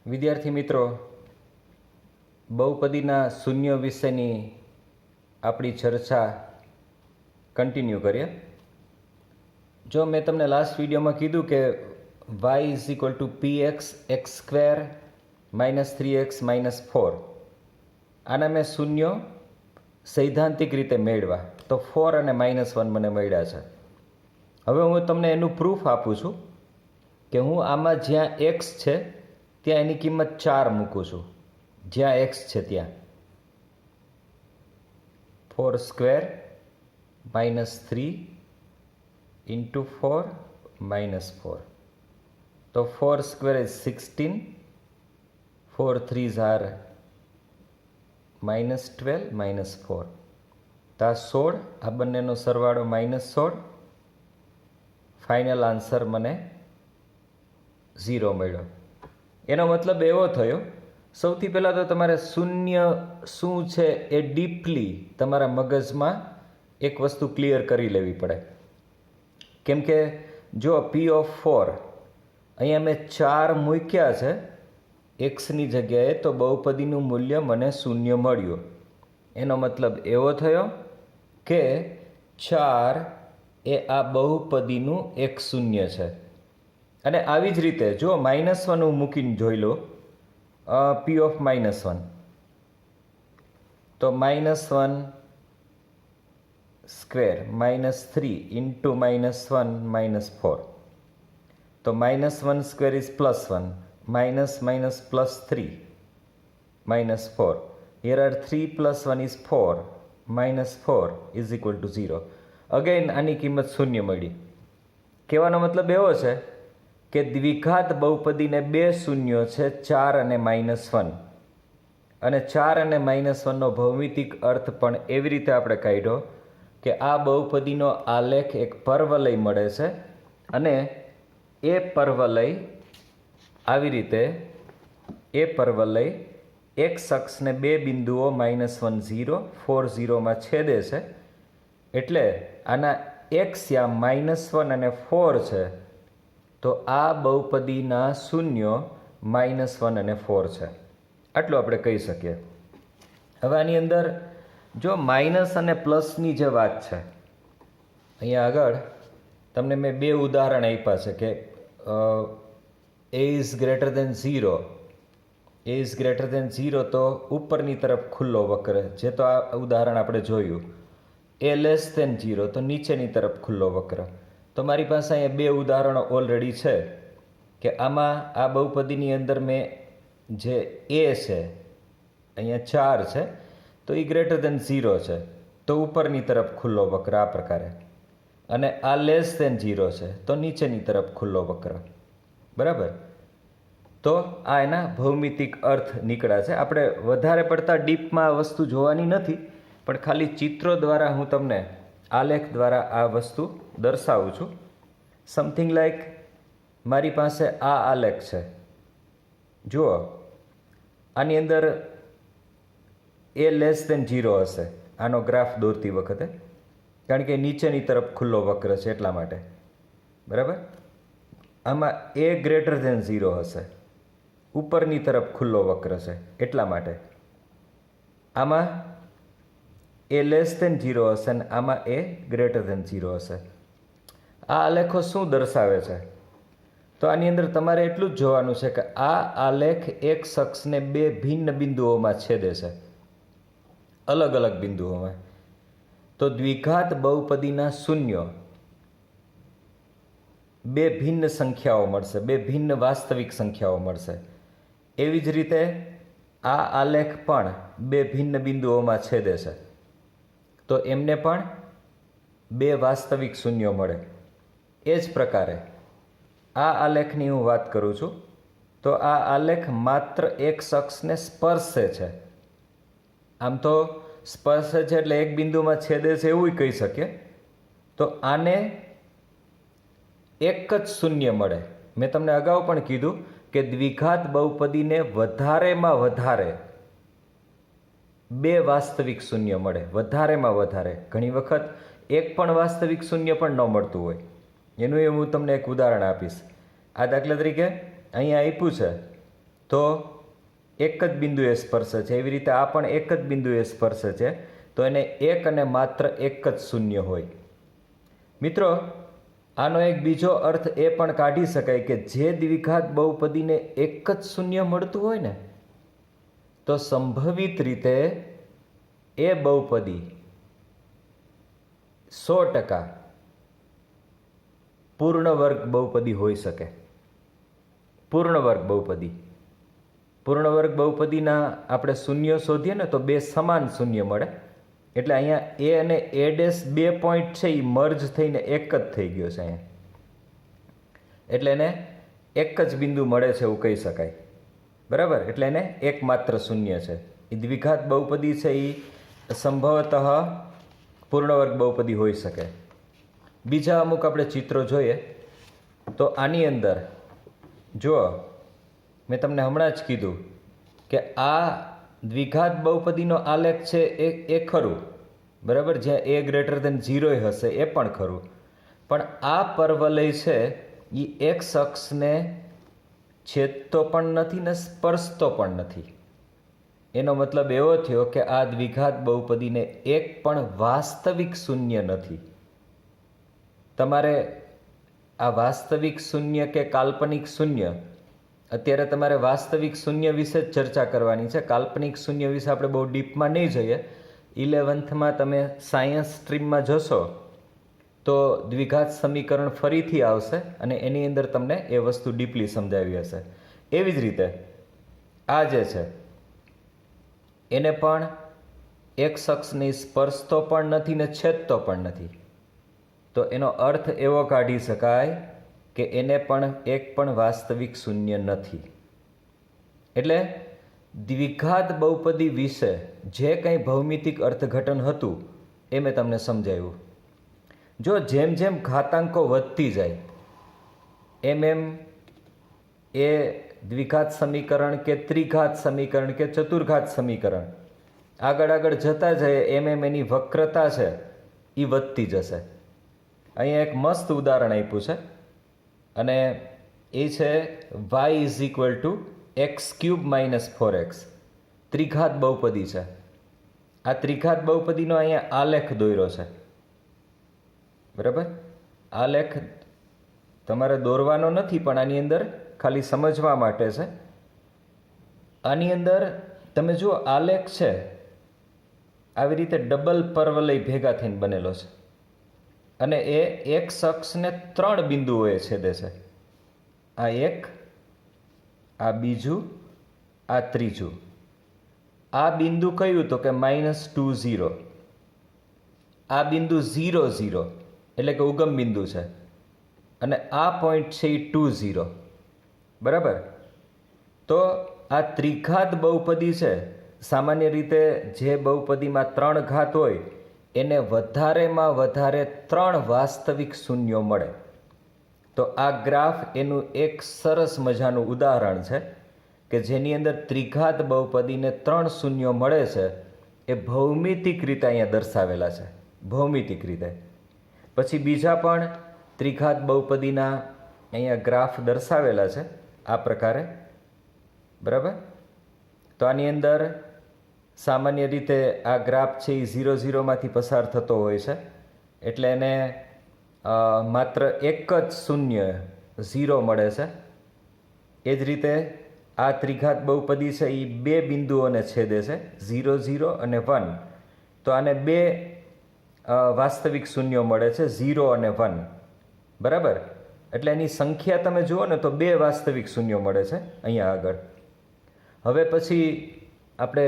વિદ્યાર્થી મિત્રો, બહુપદીના શૂન્ય વિશેની આપણી ચર્ચા કન્ટિન્યુ કરીએ. જો મેં તમને લાસ્ટ વિડીયોમાં કીધું કે y is equal to px x square minus 3x minus 4, આના મેં શૂન્ય સૈદ્ધાંતિક રીતે મેળવ્યા તો 4 અને -1 મને મળ્યા છે. હવે હું તમને એનું પ્રૂફ આપું છું કે હું આમાં જ્યાં x છે ત્યાં એની કિંમત 4 મૂકું છું. જ્યાં x છે ત્યાં 4 સ્ક્વેર માઇનસ 3 ઇન્ટુ 4 માઇનસ 4. તો 4 square is 16, 4 3s are -12 minus 4. તો આ 16, આ બંનેનો સરવાળો -16. ફાઇનલ આન્સર મને 0 મળ્યો. એનો મતલબ એવો થયો, સૌથી પહેલાં તો તમારે શૂન્ય શું છે એ ડીપલી તમારા મગજમાં એક વસ્તુ ક્લિયર કરી લેવી પડે. કેમ કે જો p ઓફ 4 અહીંયા મેં 4 મૂક્યા છે એક્સની જગ્યાએ, તો બહુપદીનું મૂલ્ય મને શૂન્ય મળ્યું. એનો મતલબ એવો થયો કે 4 એ આ બહુપદીનું એક શૂન્ય છે. અને આવી જ રીતે જો -1 હું મૂકીને જોઈ લો, p ઓફ -1, તો -1 સ્ક્વેર -3 ઇન્ટુ -1 -4. તો -1 square is +1, -+3 -4. Here are 3 + 1 is 4, -4 is equal to 0. Again આની કિંમત શૂન્ય મળી. કહેવાનો મતલબ એવો છે કે દ્વિઘાત બહુપદીને બે શૂન્યો છે, 4 અને -1. અને 4 અને -1નો ભૌમિતિક અર્થ પણ એવી રીતે આપણે કાઢ્યો કે આ બહુપદીનો આલેખ એક પરવલય મળે છે અને એ પરવલય આવી રીતે x અક્ષને બે બિંદુઓ -1 0 4 0માં છેદે છે. એટલે આના x યા -1 અને 4 છે, તો આ બહુપદીના શૂન્યો -1 અને 4 છે. આટલું આપણે કહી શકીએ. હવે આની અંદર જો માઇનસ અને પ્લસની જે વાત છે, અહીંયા આગળ તમને મેં બે ઉદાહરણ આપ્યા છે કે a is greater than 0. a is greater than 0 તો ઉપરની તરફ ખુલ્લો વક્ર, જે તો આ ઉદાહરણ આપણે જોયું. a લેસ દેન 0 તો નીચેની તરફ ખુલ્લો વક્ર. તો મારી પાસે અહીંયા બે ઉદાહરણો ઓલરેડી છે કે આમાં આ બહુપદીની અંદર મેં જે a છે અહીંયા 4 છે, તો એ ગ્રેટર દેન 0 છે, તો ઉપરની તરફ ખુલ્લો વક્ર આ પ્રકારે. અને આ લેસ દેન 0 છે તો નીચેની તરફ ખુલ્લો વક્ર. બરાબર. તો આ એના ભૌમિતિક અર્થ નીકળ્યા છે. આપણે વધારે પડતા ડીપમાં આ વસ્તુ જોવાની નથી, પણ ખાલી ચિત્રો દ્વારા હું તમને આલેખ દ્વારા આ વસ્તુ દર્શાવું છું. સમથિંગ લાઈક મારી પાસે આ આલેખ છે. જુઓ, આની અંદર a લેસ દેન 0 હશે આનો ગ્રાફ દોરતી વખતે, કારણ કે નીચેની તરફ ખુલ્લો વક્ર છે એટલા માટે. બરાબર. આમાં a ગ્રેટર દેન 0 હશે, ઉપરની તરફ ખુલ્લો વક્ર છે એટલા માટે. આમાં a લેસ દેન 0 હશે અને આમાં a ગ્રેટર દેન 0 હશે. આ આલેખો શું દર્શાવે છે? તો આની અંદર તમારે એટલું જ જોવાનું છે કે આ આલેખ એક અક્ષને બે ભિન્ન બિંદુઓમાં છેદે છે, અલગ અલગ બિંદુઓમાં. તો દ્વિઘાત બહુપદીના શૂન્યો બે ભિન્ન સંખ્યાઓ મળશે, બે ભિન્ન વાસ્તવિક સંખ્યાઓ મળશે. એવી જ રીતે આ આલેખ પણ બે ભિન્ન બિંદુઓમાં છેદે છે, તો એમને પણ બે વાસ્તવિક શૂન્યો મળે. એ જ પ્રકારે આ આલેખની હું વાત કરું છું, તો આ આલેખ માત્ર એક અક્ષને સ્પર્શે છે. આમ તો સ્પર્શે છે એટલે એક બિંદુમાં છેદે છે એવું કહી શકીએ. તો આને એક જ શૂન્ય મળે. મેં તમને અગાઉ પણ કીધું કે દ્વિઘાત બહુપદીને વધારેમાં વધારે બે વાસ્તવિક શૂન્ય મળે, વધારેમાં વધારે. ઘણી વખત એક પણ વાસ્તવિક શૂન્ય પણ ન મળતું હોય. એનું હું તમને એક ઉદાહરણ આપીશ. આ દાખલા તરીકે અહીંયા આપ્યું છે, તો એક જ બિંદુએ સ્પર્શે છે. એવી રીતે આ પણ એક જ બિંદુએ સ્પર્શે છે, તો એને એક અને માત્ર એક જ શૂન્ય હોય. મિત્રો, આનો એક બીજો અર્થ એ પણ કાઢી શકાય કે જે દ્વિઘાત બહુપદીને એક જ શૂન્ય મળતું હોય ને, તો સંભવિત રીતે એ બહુપદી 100% પૂર્ણ વર્ગ બહુપદી હોઈ શકે. પૂર્ણ વર્ગ બહુપદી. પૂર્ણ વર્ગ બહુપદીના આપણે શૂન્ય શોધીએ ને તો બે સમાન શૂન્ય મળે. એટલે અહીંયા એ અને એ ડેશ બે પોઈન્ટ છે એ મર્જ થઈને એક જ થઈ ગયો છે અહીંયા. એટલે એને એક જ બિંદુ મળે છે એવું કહી શકાય. બરાબર? એટલે એને એકમાત્ર શૂન્ય છે. એ દ્વિઘાત બહુપદી છે એ સંભવતઃ પૂર્ણ વર્ગ બહુપદી હોઈ શકે. બીજા અમુક આપણે ચિત્રો જોઈએ તો આની અંદર જુઓ, મેં તમને હમણાં જ કીધું કે આ દ્વિઘાત બહુપદીનો આલેખ છે એ ખરું. બરાબર? જ્યાં એ ગ્રેટર દેન 0 હશે એ પણ ખરું. પણ આ પરવલય છે એ એક્સ અક્ષને છેદતો પણ નથી ને સ્પર્શતો પણ નથી. એનો મતલબ એવો થયો કે આ દ્વિઘાત બહુપદીને એક પણ વાસ્તવિક શૂન્ય નથી. તમારે આ વાસ્તવિક શૂન્ય કે કાલ્પનિક શૂન્ય, અત્યારે તમારે વાસ્તવિક શૂન્ય વિશે જ ચર્ચા કરવાની છે. કાલ્પનિક શૂન્ય વિશે આપણે બહુ ડીપમાં નહીં જઈએ. 11થમાં તમે સાયન્સ સ્ટ્રીમમાં જશો તો દ્વિઘાત સમીકરણ ફરીથી આવશે અને એની અંદર તમને એ વસ્તુ ડીપલી સમજાવી હશે. એવી જ રીતે આ જે છે એને પણ એક શખ્સની સ્પર્શતો પણ નથી ને છેદતો પણ નથી. તો એનો અર્થ એવો કાઢી શકાય કે એને પણ એક પણ વાસ્તવિક શૂન્ય નથી. એટલે દ્વિઘાત બહુપદી વિશે જે કંઈ ભૌમિતિક અર્થઘટન હતું એ મેં તમને સમજાવ્યું. જો જેમ જેમ ઘાતાંકો વધતી જાય એમ એ દ્વિઘાત સમીકરણ કે ત્રિઘાત સમીકરણ કે ચતુર્ઘાત સમીકરણ આગળ આગળ જતા જાય એમ એની વક્રતા છે એ વધતી જશે. અહીંયા એક મસ્ત ઉદાહરણ આપ્યું છે અને એ છે y=x³ - 4x. ત્રિઘાત બહુપદી છે. આ ત્રિઘાત બહુપદીનો અહીંયા આલેખ દોર્યો છે. બરાબર? આલેખ તમારે દોરવાનો નથી પણ આની અંદર ખાલી સમજવા માટે છે. આની અંદર તમે જુઓ આલેખ છે આવી રીતે ડબલ પરવલય ભેગા થઈને બનેલો છે અને એ એક અક્ષને 3 બિંદુઓએ છેદે છે. આ એક, આ બીજું, આ ત્રીજું. આ બિંદુ કયું તો કે -2 0. આ બિંદુ 0 0 એટલે કે ઉગમ બિંદુ છે અને આ પોઈન્ટ છે એ 2 0. બરાબર? તો આ ત્રિઘાત બહુપદી છે. સામાન્ય રીતે જે બહુપદીમાં 3 ઘાત હોય એને વધારેમાં વધારે 3 વાસ્તવિક શૂન્યો મળે. તો આ ગ્રાફ એનું એક સરસ મજાનું ઉદાહરણ છે કે જેની અંદર ત્રિઘાત બહુપદીને 3 શૂન્યો મળે છે. એ ભૌમિતિક રીતે અહીંયા દર્શાવેલા છે. ભૌમિતિક રીતે. પછી બીજા પણ ત્રિઘાત બહુપદીના અહીંયા ગ્રાફ દર્શાવેલા છે આ પ્રકારે. બરાબર? તો આની અંદર સામાન્ય રીતે આ ગ્રાફ છે એ 0 0 માંથી પસાર થતો હોય છે. એટલે એને માત્ર એક જ શૂન્ય 0 મળે છે. એ જ રીતે આ ત્રિઘાત બહુપદી છે એ 2 બિંદુઓને છેદે છે, 0 0 અને 1. તો આને 2 વાસ્તવિક શૂન્યો મળે છે, 0 અને 1. બરાબર? એટલે એની સંખ્યા તમે જુઓ ને તો 2 વાસ્તવિક શૂન્યો મળે છે અહીંયા આગળ. હવે પછી આપણે